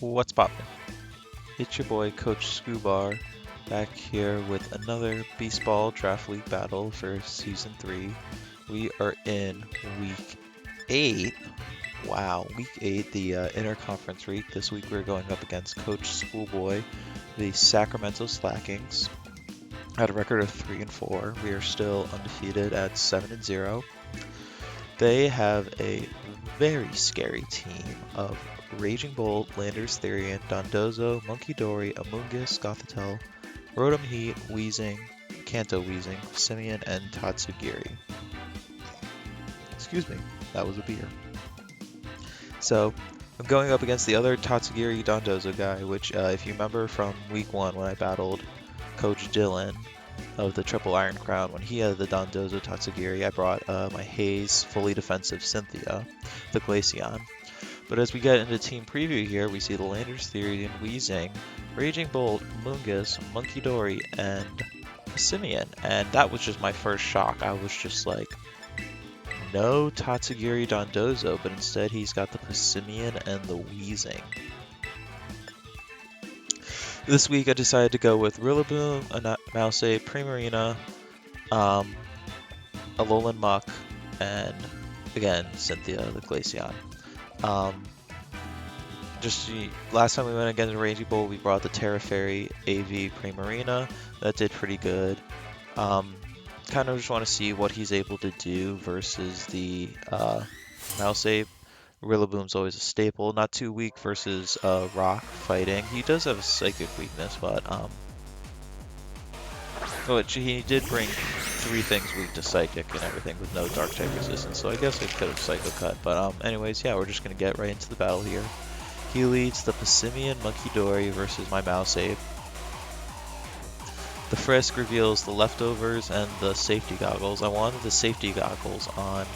What's poppin'? It's your boy Coach Scubar back here with another Beast Ball Draft League battle for Season 3. We are in Week 8. Wow, Week 8, the Interconference week. This week we're going up against Coach Spoolboy, the Sacramento Slakings. At a record of 3-4, we are still undefeated at 7-0. They have a very scary team of Raging Bolt, Landers Therian, Dondozo, Monkey Dory, Amoonguss, Gothitelle, Rotom Heat, Weezing, Kanto Weezing, Simeon, and Tatsugiri. Excuse me, that was a beer. So, I'm going up against the other Tatsugiri Dondozo guy, which, if you remember from Week 1 when I battled Coach Dylan of the Triple Iron Crown, when he had the Dondozo Tatsugiri, I brought my Haze fully defensive Cynthia, the Glaceon. But as we get into team preview here, we see the Landers Therian, Weezing, Raging Bolt, Amoonguss, Monkey Dory, and Simeon. And that was just my first shock. I was just like, no Tatsugiri Dondozo, but instead he's got the Passimian and the Weezing. This week I decided to go with Rillaboom, Mouseape, Primarina, Alolan Muck, and again, Cynthia the Glaceon. Last time we went against Raging Bolt, we brought the Terra Fairy, AV, Primarina. That did pretty good. Kind of just want to see what he's able to do versus the Mouseape. Rillaboom's always a staple. Not too weak versus rock fighting. He does have a psychic weakness, but he did bring 3 things weak to psychic and everything with no dark type resistance, so I guess I could have psycho cut. But anyways, yeah, we're just gonna get right into the battle here. He leads the Passimian Monkey Dory versus my Mouseape. The Frisk reveals the leftovers and the safety goggles. I wanted the safety goggles on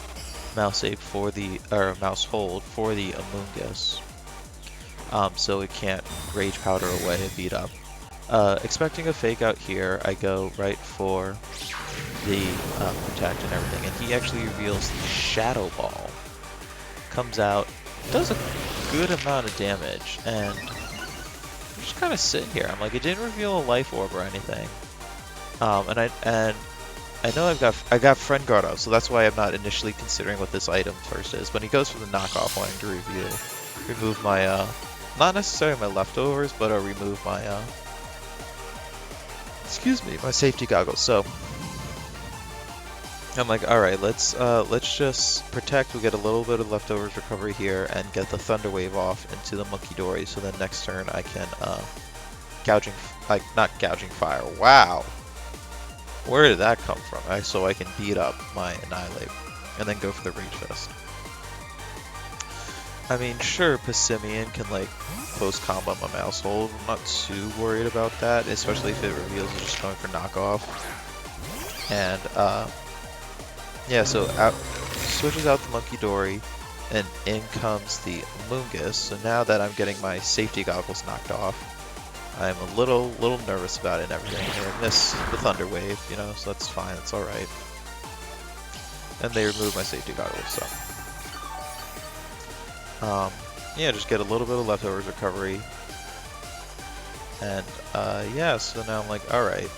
Mouseape for the Mousehold for the Amoonguss, so it can't Rage Powder away and beat up. Expecting a fake out here, I go right for the Protect and everything, and he actually reveals the Shadow Ball. Comes out, does a good amount of damage, and I'm just kind of sitting here. I'm like, it didn't reveal a Life Orb or anything, and I know I got Friend Guard out, so that's why I'm not initially considering what this item first is. When he goes for the knockoff, wanting to remove my not necessarily my leftovers, but I'll remove my my safety goggles. So I'm like, all right, let's just protect. We get a little bit of leftovers recovery here and get the Thunder Wave off into the Monkey Dory. So then next turn I can not gouging fire. Wow, where did that come from? So I can beat up my Annihilate and then go for the Rage Fist. I mean, sure, Passimian can like post combo my Mousehold. I'm not too worried about that, especially if it reveals it's just going for knockoff. And yeah, so switches out the Monkey Dory, and in comes the Amoonguss. So now that I'm getting my safety goggles knocked off, I'm a little nervous about it and everything. I miss the Thunder Wave, you know, so that's fine, that's alright. And they remove my safety goggles, so. Yeah, just get a little bit of leftovers recovery. And, yeah, so now I'm like, alright.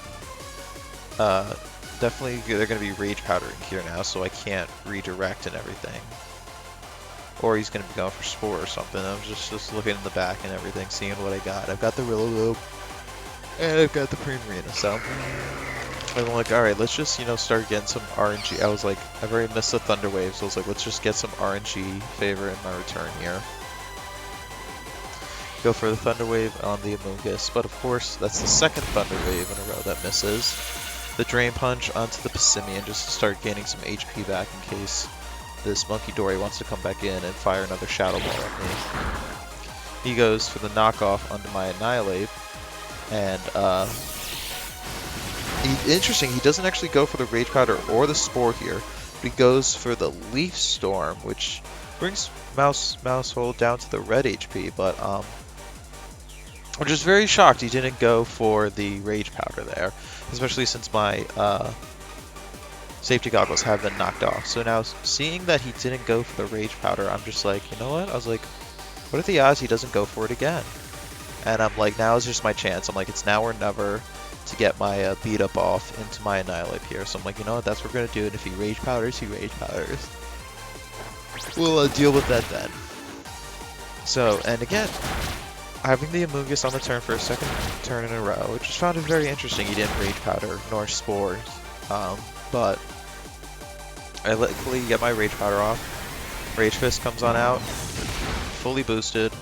Definitely they're going to be Rage Powdering here now, so I can't redirect and everything. Or he's going to be going for Spore or something. I'm just looking in the back and everything, seeing what I got. I've got the Rillaboom, and I've got the Primarina, so I'm like, alright, let's just, start getting some RNG. I was like, I've already missed the Thunder Wave, so I was like, let's just get some RNG favor in my return here. Go for the Thunder Wave on the Amoonguss, but of course, that's the second Thunder Wave in a row that misses. The Drain Punch onto the Passimian just to start gaining some HP back in case this Monkey Dory wants to come back in and fire another Shadow Ball at me. He goes for the knockoff onto my Annihilate, and interesting, he doesn't actually go for the Rage Powder or the Spore here, but he goes for the Leaf Storm, which brings Mousehold down to the red HP, but I'm just very shocked he didn't go for the Rage Powder there, especially since my safety goggles have been knocked off. So now, seeing that he didn't go for the Rage Powder, I'm just like, you know what? I was like, What are the odds he doesn't go for it again? And I'm like, now is just my chance. I'm like, it's now or never to get my beat up off into my Annihilate here. So I'm like, you know what, that's what we're going to do. And if he Rage Powders, he Rage Powders. We'll deal with that then. So, and again, having the Amoonguss on the turn for a second turn in a row, which just found it very interesting. He didn't Rage Powder nor Spores. But I luckily get my Rage Powder off. Rage Fist comes on out, fully boosted.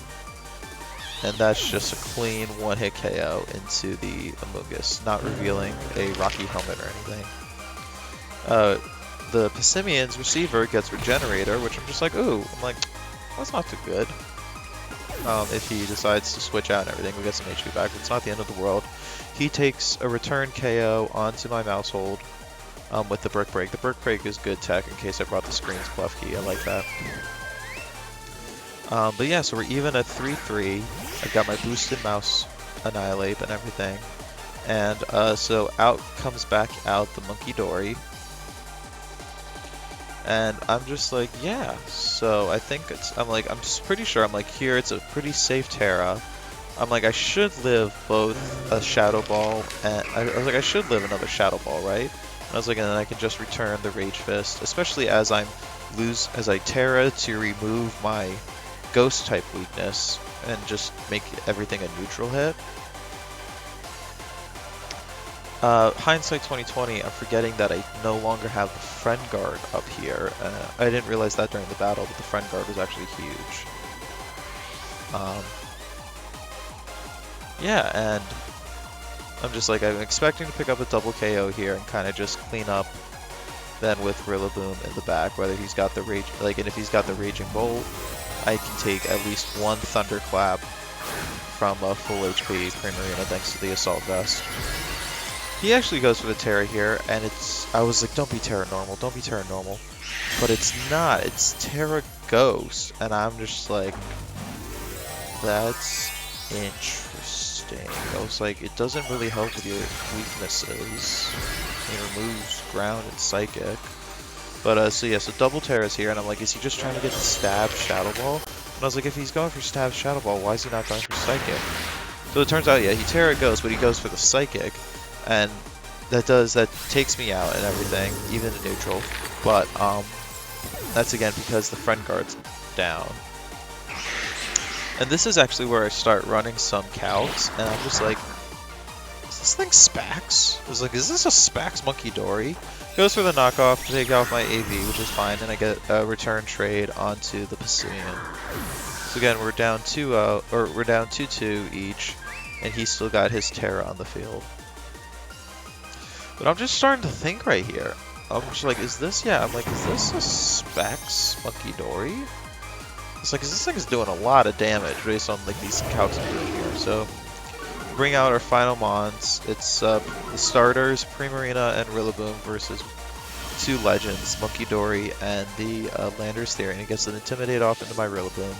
And that's just a clean one-hit KO into the Amoonguss, not revealing a Rocky Helmet or anything. The Passimian's Receiver gets Regenerator, which I'm just like, ooh, I'm like, that's not too good. If he decides to switch out and everything, we get some HP back, but it's not the end of the world. He takes a return KO onto my Mousehold with the Brick Break. The Brick Break is good tech in case I brought the Screen's Bluff Key, I like that. But yeah, so we're even at 3-3. I've got my boosted mouse Annihilate and everything. And so out comes back out the Monkey Dory. And I'm just like, yeah. So I think I'm just pretty sure, I'm like, here it's a pretty safe Terra. I'm like, I should live both a Shadow Ball and I was like, I should live another Shadow Ball, right? And I was like, and then I can just return the Rage Fist, especially as I Terra to remove my Ghost type weakness and just make everything a neutral hit. Hindsight 2020, I'm forgetting that I no longer have the Friend Guard up here. I didn't realize that during the battle, but the Friend Guard was actually huge. Yeah, and I'm just like, I'm expecting to pick up a double KO here and kind of just clean up then with Rillaboom in the back, whether he's got the Rage, like, and if he's got the Raging Bolt, I can take at least one Thunderclap from a full HP Primarina thanks to the Assault Vest. He actually goes for the Terra here, and I was like, don't be Terra Normal, don't be Terra Normal. But it's not, it's Terra Ghost, and I'm just like, that's interesting. I was like, it doesn't really help with your weaknesses. It removes Ground and Psychic. But, so yeah, so double Terra's here, and I'm like, is he just trying to get the Stab Shadow Ball? And I was like, if he's going for Stab Shadow Ball, why is he not going for Psychic? So it turns out, yeah, he Terra Ghost, but he goes for the Psychic, and that takes me out and everything, even in neutral. But, that's again because the Friend Guard's down. And this is actually where I start running some calcs, and I'm just like, is this thing Spax? I was like, is this a Spax Monkey Dory? Goes for the knockoff to take off my AV, which is fine, and I get a return trade onto the Passimian. So again, we're down 2-2 each, and he's still got his Terra on the field. But I'm just starting to think right here. I'm just like, is this, yeah, I'm like, is this a Spax Monkey Dory? It's like, 'cause this thing is doing a lot of damage based on like these calcs I'm doing here. So bring out our final mons. It's the starters, Primarina and Rillaboom versus two legends, Monkey Dory and the Landorus Therian. It gets an Intimidate off into my Rillaboom.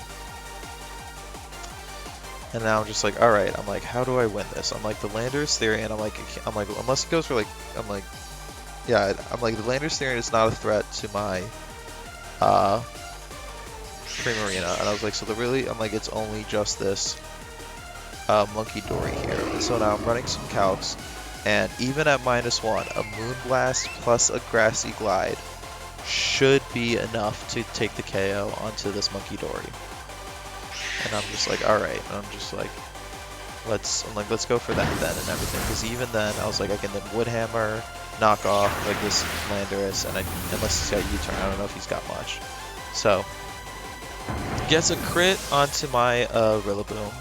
And now I'm just like, alright, I'm like, how do I win this? I'm like, the Landorus Therian, I'm like, unless it goes for like, I'm like, yeah, I'm like, the Landorus Therian is not a threat to my Primarina. And I was like, so I'm like, it's only just this Monkey Dory here. And so now I'm running some calcs, and even at -1, a Moonblast plus a Grassy Glide should be enough to take the KO onto this Monkey Dory. And I'm just like, alright, I'm just like, let's go for that then and everything. Because even then, I was like, I can then Woodhammer, knock off like this Landorus, and unless he's got U-turn, I don't know if he's got much. So, gets a crit onto my Rillaboom.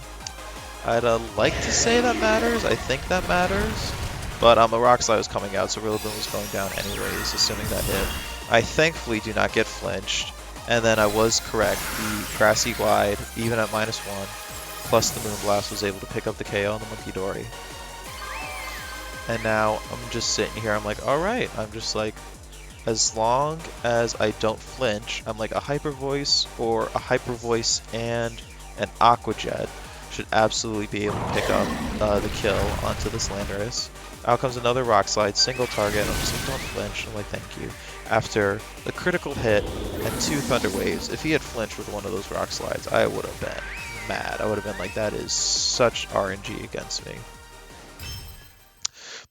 I'd like to say that matters. I think that matters. But a Rock Slide was coming out, so Rillaboom was going down anyways, assuming that hit. I thankfully do not get flinched. And then I was correct. The Grassy Glide, even at -1, plus the Moonblast, was able to pick up the KO on the Monkey Dory. And now I'm just sitting here. I'm like, alright. I'm just like, as long as I don't flinch, I'm like, a Hyper Voice or a Hyper Voice and an Aqua Jet should absolutely be able to pick up the kill onto this Landorus. Out comes another Rock Slide, single target. I'm just like, don't flinch. I'm like, thank you. After the critical hit and 2 Thunder Waves, if he had flinched with one of those Rock Slides, I would have been mad. I would have been like, that is such RNG against me.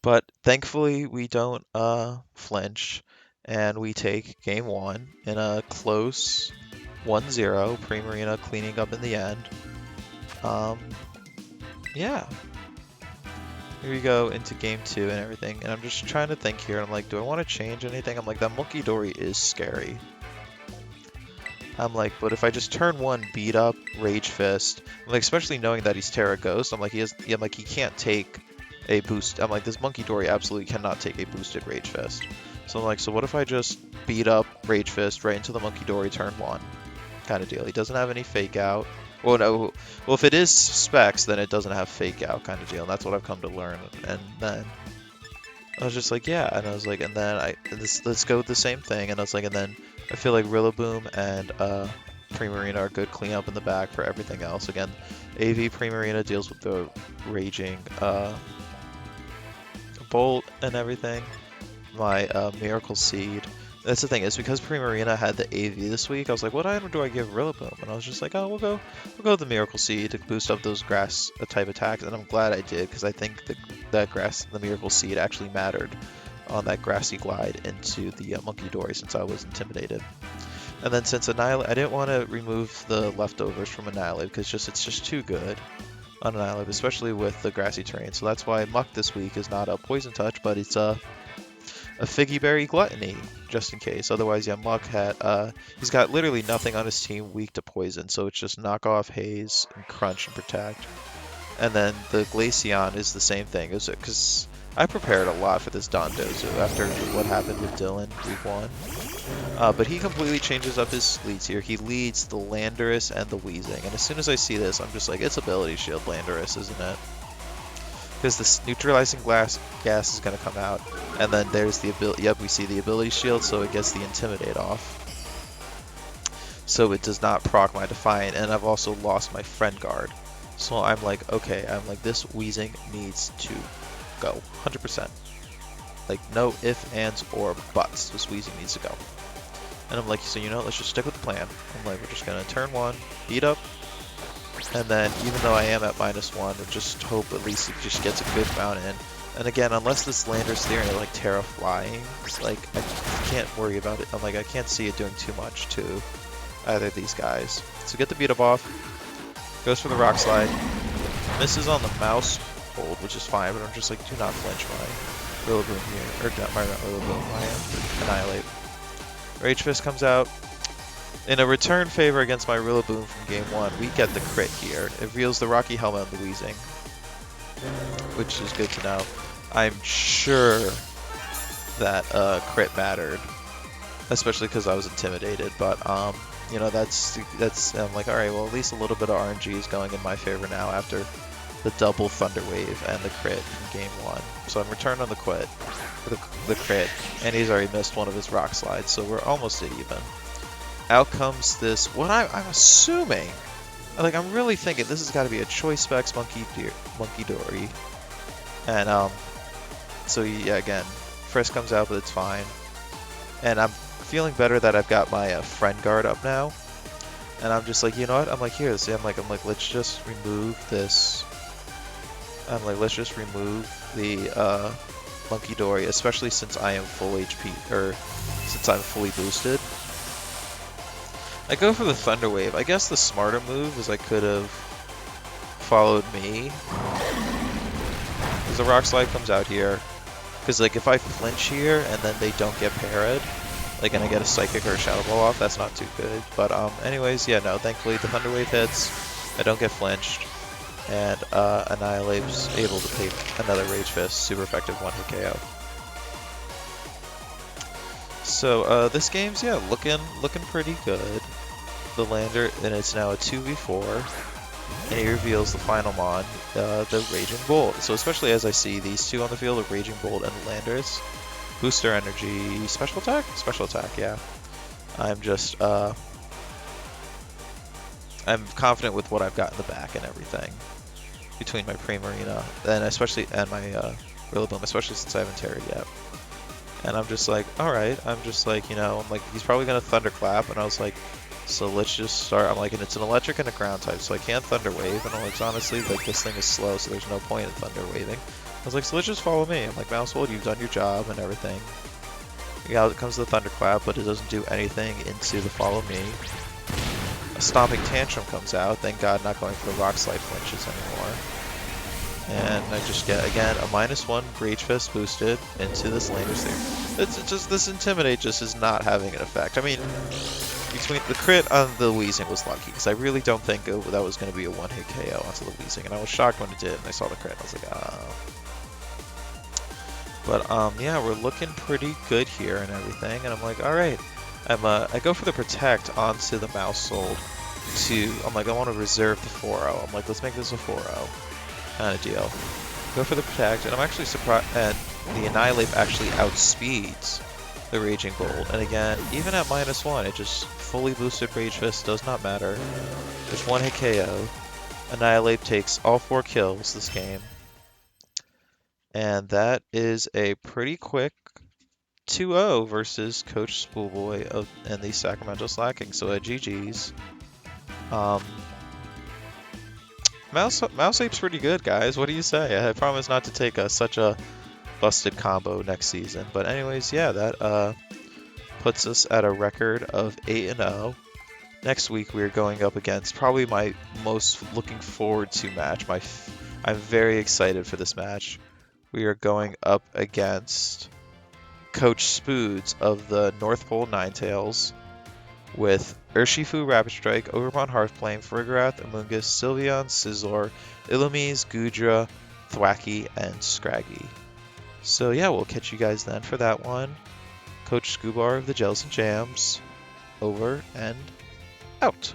But thankfully, we don't flinch, and we take game 1 in a close 1-0. Primarina cleaning up in the end. Yeah. Here we go into game 2 and everything, and I'm just trying to think here. I'm like, do I want to change anything? I'm like, that Monkey Dory is scary. I'm like, but if I just turn 1, beat up, Rage Fist, I'm like, especially knowing that he's Terra Ghost, I'm like, he can't take a boost. I'm like, this Monkey Dory absolutely cannot take a boosted Rage Fist. So I'm like, so what if I just beat up Rage Fist right into the Monkey Dory turn 1 kind of deal? He doesn't have any Fake Out. Well, no. Well, if it is Specs, then it doesn't have Fake Out kind of deal, and that's what I've come to learn. And then I was just like, yeah, and I was like, and then let's go with the same thing, and I was like, and then I feel like Rillaboom and Primarina are good cleanup in the back for everything else. Again, AV Primarina deals with the Raging Bolt and everything. My Miracle Seed. That's the thing, is because Primarina had the AV this week, I was like, what item do I give Rillaboom? And I was just like, oh, we'll go with the Miracle Seed to boost up those grass type attacks, and I'm glad I did, because I think the Miracle Seed actually mattered on that Grassy Glide into the Monkey Dory, since I was intimidated. And then since Annihilate, I didn't want to remove the leftovers from Annihilate, because it's just too good on Annihilate, especially with the grassy terrain. So that's why Muck this week is not a Poison Touch, but it's a Figgy Berry Gluttony, just in case. Otherwise, yeah, Muck had, he's got literally nothing on his team weak to poison, so it's just Knock Off, Haze, and Crunch, and Protect. And then the Glaceon is the same thing, because I prepared a lot for this Dondozo after what happened with Dylan week 1. But he completely changes up his leads here. He leads the Landorus and the Weezing, and as soon as I see this, I'm just like, it's Ability Shield Landorus, isn't it? Because this neutralizing gas is going to come out, and then there's the ability. Yep, we see the ability shield, so it gets the Intimidate off. So it does not proc my Defiant, and I've also lost my Friend Guard. So I'm like, okay, this Weezing needs to go, 100%. Like, no ifs, ands, or buts. This Weezing needs to go. And I'm like, so you know, let's just stick with the plan. I'm like, we're just going to turn 1, beat up. And then, even though I am at -1, I just hope at least it just gets a good bounce in. And again, unless this Lander's Theory like Terra Flying, like, I can't worry about it. I'm like, I can't see it doing too much to either of these guys. So get the beat up off. Goes for the Rock Slide. Misses on the Mouse Hold, which is fine, but I'm just like, do not flinch my Rillaboom here. Or not Rillaboom, my Annihilate. Rage Fist comes out. In a return favor against my Rillaboom from game 1, we get the crit here. It reveals the Rocky Helmet on the Weezing, which is good to know. I'm sure that crit mattered, especially because I was intimidated. But you know, that's I'm like, all right, well, at least a little bit of RNG is going in my favor now after the double Thunder Wave and the crit in game 1. So I'm returned on the crit, and he's already missed one of his Rock Slides, so we're almost at even. Out comes this, what I'm assuming, like, I'm really thinking this has got to be a Choice Specs Monkey Dory. And, so yeah, again, Frisk comes out, but it's fine. And I'm feeling better that I've got my Friend Guard up now. And I'm just like, you know what, I'm like, here, see, I'm like, let's just remove this. I'm like, let's just remove the, Monkey Dory, especially since I am full HP, or since I'm fully boosted. I go for the Thunder Wave. I guess the smarter move is I could have followed me. Because the Rock Slide comes out here. Because, like, if I flinch here and then they don't get parried, like, and I get a Psychic or a Shadow Ball off, that's not too good. But, anyways, yeah, no, thankfully the Thunder Wave hits. I don't get flinched. And, Annihilate's able to take another Rage Fist. Super effective 1-hit KO. So, this game's, yeah, looking pretty good. The Lander, and it's now a 2v4, and he reveals the final mon, the Raging Bolt. So especially as I see these two on the field, the Raging Bolt and the Landers, booster energy, special attack, yeah. I'm just, I'm confident with what I've got in the back and everything between my Primarina and especially and my Rillaboom, especially since I haven't Terra yet. And I'm just like, all right. I'm just like, you know, I'm like, he's probably gonna Thunderclap, and I was like, so let's just start. I'm like, and it's an electric and a ground type, so I can't Thunder Wave. And I'm like, honestly, like this thing is slow, so there's no point in Thunder Waving. I was like, so let's just follow me. I'm like, Mousehold, you've done your job and everything. Yeah, it comes to the Thunderclap, but it doesn't do anything into the Follow Me. A Stomping Tantrum comes out. Thank God, not going for the Rock Slide flinches anymore. And I just get, again, a -1 Rage Fist boosted into this Lander's there. It's just, this Intimidate just is not having an effect. I mean, between the crit on the Weezing was lucky, because I really don't think that was going to be a one-hit KO onto the Weezing, and I was shocked when it did, and I saw the crit, and I was like, oh. But, yeah, we're looking pretty good here and everything, and I'm like, alright. I go for the Protect onto the Mousehold I'm like, I want to reserve the 4-0. I'm like, let's make this a 4-0. Kind of deal. Go for the Protect, and I'm actually surprised, and the Annihilate actually outspeeds the Raging Bolt. And again, even at -1, it just fully boosted Rage Fist, does not matter. There's one hit KO. Annihilate takes all 4 kills this game. And that is a pretty quick 2-0 versus Coach Spoolboy and the Sacramento Slakings. So at GG's. Mouse Ape's pretty good, guys. What do you say? I promise not to take such a busted combo next season. But anyways, yeah, that puts us at a record of 8-0. Next week we are going up against probably my most looking forward to match. I'm very excited for this match. We are going up against Coach Spoods of the North Pole Ninetales with Urshifu, Rapid Strike, Ogerpon, Hearthflame, Farigiraf, Amoonguss, Sylveon, Sizzlor, Illumise, Goodra, Thwackey, and Scraggy. So yeah, we'll catch you guys then for that one. Coach Scubar of the Jellicent Jams, over and out.